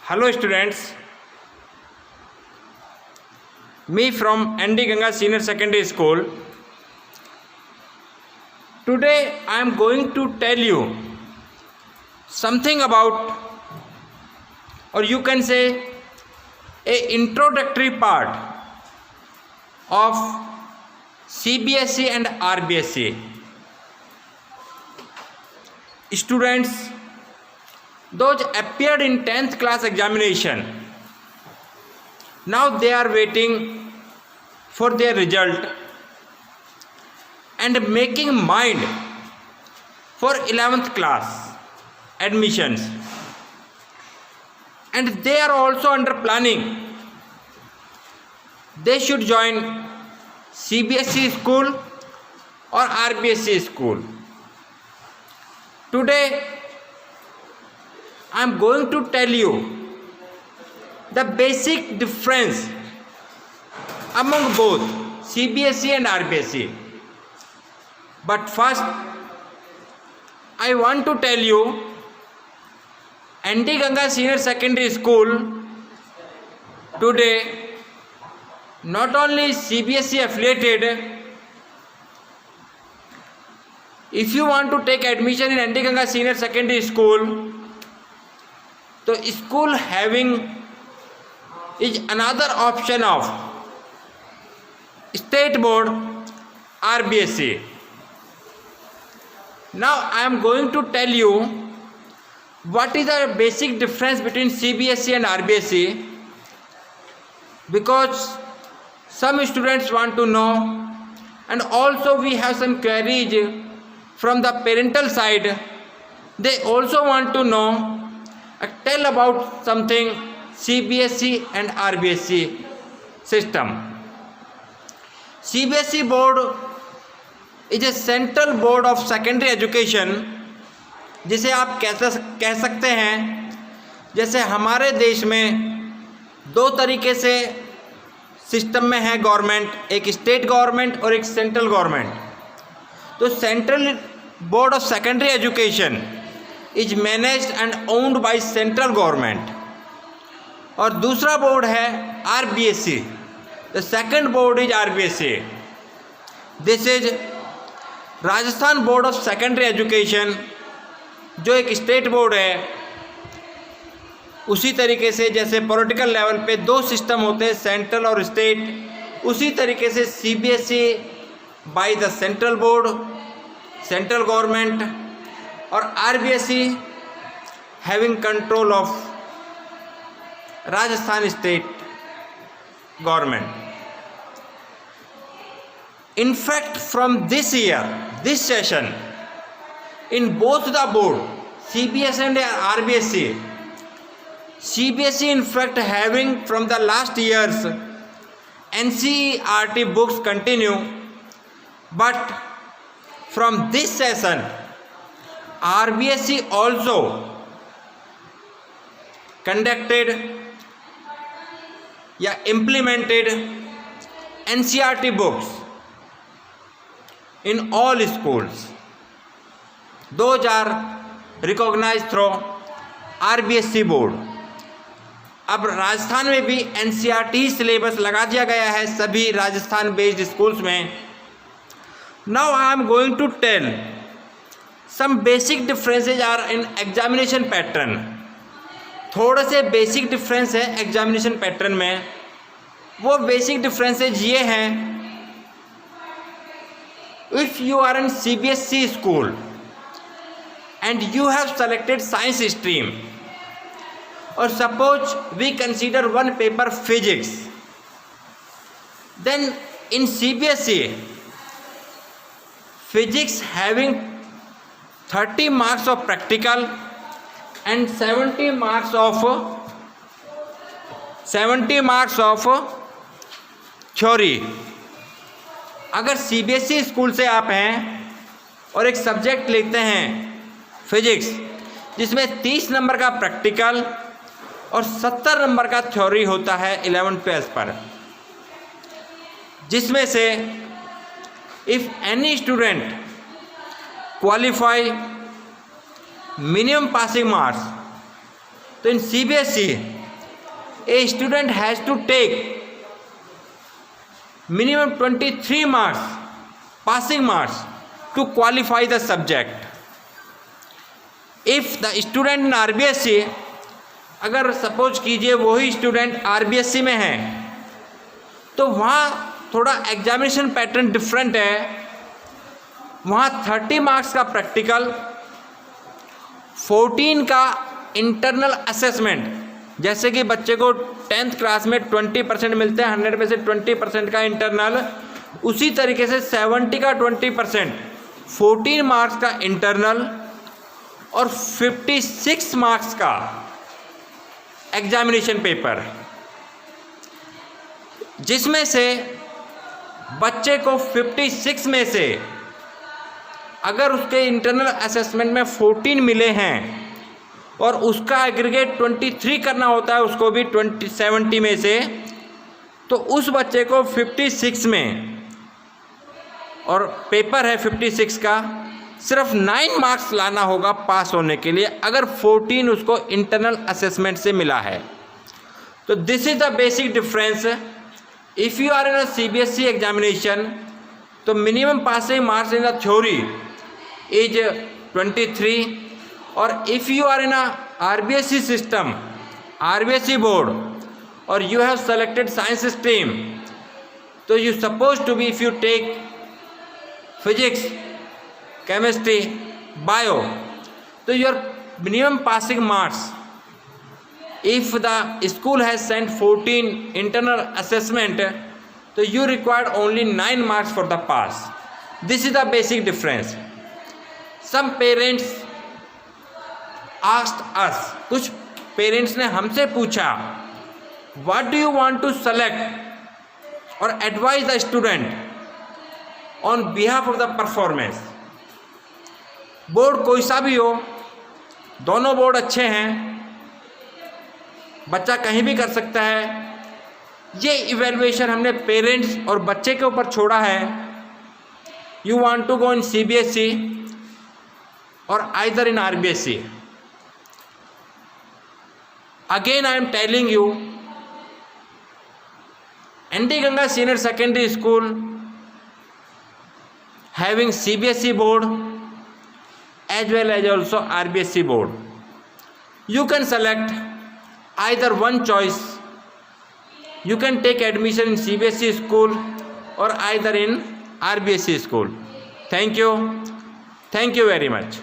Hello students, me from ND Ganga Senior Secondary School. Today I am going to tell you something about, or you can say, a introductory part of CBSE and RBSE. Students, those appeared in 10th class examination, now they are waiting for their result and making mind for 11th class admissions, and they are also under planning. They should join CBSE school or RBSE school. Today I am going to tell you the basic difference among both CBSE and RBSE. But first, I want to tell you, ND Ganga Senior Secondary School today not only CBSE affiliated. If you want to take admission in ND Ganga Senior Secondary School, तो school having is another option of state board RBSE. Now I am going to tell you what is the basic difference between CBSE and RBSE, because some students want to know, and also we have some queries from the parental side. They also want to know, tell about something CBSE and RBSE system. CBSE board is a central board of secondary education, जिसे आप कह सकते हैं, जैसे हमारे देश में दो तरीके से सिस्टम में है गवर्नमेंट, एक स्टेट गवर्नमेंट और एक सेंट्रल गवर्नमेंट. तो central board of secondary education is managed and owned by central government, और दूसरा बोर्ड है RBSE. The second board is RBSE. This is Rajasthan board of secondary education, जो एक स्टेट बोर्ड है. उसी तरीके से जैसे पॉलिटिकल लेवल पे दो सिस्टम होते हैं, सेंट्रल और स्टेट, उसी तरीके से CBSE by the central board, central government, और RBSE having control of Rajasthan state government. In fact, from this year, this session, in both the board, CBSE and RBSE, CBSE in fact having from the last years NCERT books continue, but from this session RBSE also conducted implemented NCERT books in all schools. Those are recognized through RBSE board. अब राजस्थान में भी NCERT syllabus लगा दिया गया है सभी Rajasthan based schools में. Now I am going to tell some basic differences are in examination pattern. थोड़े से बेसिक डिफरेंस है एग्जामिनेशन पैटर्न में. वो बेसिक डिफरेंसेज ये हैं, if you are in CBSE school and you have selected science stream, or suppose we consider one paper physics, then in CBSE physics having 30 marks of practical and 70 marks of theory. अगर CBSE school से आप हैं और एक subject लेते हैं physics, जिसमें 30 number का प्रैक्टिकल और 70 नंबर का थ्योरी होता है 11th पर, जिसमें से if any student qualify minimum passing marks, तो इन CBSE a student has to take minimum 23 marks, passing marks, to qualify the subject. If the student in RBSC, अगर सपोज कीजिए वही स्टूडेंट RBSC में है तो वहाँ थोड़ा एग्जामिनेशन पैटर्न डिफरेंट है। वहाँ 30 मार्क्स का प्रैक्टिकल, 14 का इंटरनल असेसमेंट, जैसे कि बच्चे को 10th क्लास में 20% मिलते हैं, 100 में से 20% का इंटरनल, उसी तरीके से 70 का 20%, 14 मार्क्स का इंटरनल और 56 मार्क्स का एग्जामिनेशन पेपर, जिसमें से बच्चे को 56 में से अगर उसके इंटरनल असेसमेंट में 14 मिले हैं और उसका एग्रीगेट 23 करना होता है उसको भी 70 में से, तो उस बच्चे को 56 में, और पेपर है 56 का, सिर्फ 9 मार्क्स लाना होगा पास होने के लिए, अगर 14 उसको इंटरनल असेसमेंट से मिला है। तो this is the basic difference. If you are in a CBSE examination, तो minimum passing marks in the theory is 23, और if you are in a RBSC system, RBSC board, और you have selected science stream, तो you suppose to be, if you take physics, chemistry, bio, तो your minimum passing marks, if the school has sent 14 internal assessment, so you required only 9 marks for the pass. This is the basic difference. Some parents asked us, कुछ parents ने हमसे पूछा, what do you want to select or advise the student on behalf of the performance? Board कोई सा भी हो, दोनों board अच्छे हैं, बच्चा कहीं भी कर सकता है। ये इवेल्युएशन हमने पेरेंट्स और बच्चे के ऊपर छोड़ा है। You want to go in CBSE और either in RBSC। Again I am telling you, ND Ganga Senior Secondary School having CBSE board as well as also RBSC board. You can select either one choice. You can take admission in CBSE school or either in RBSC school. Thank you very much.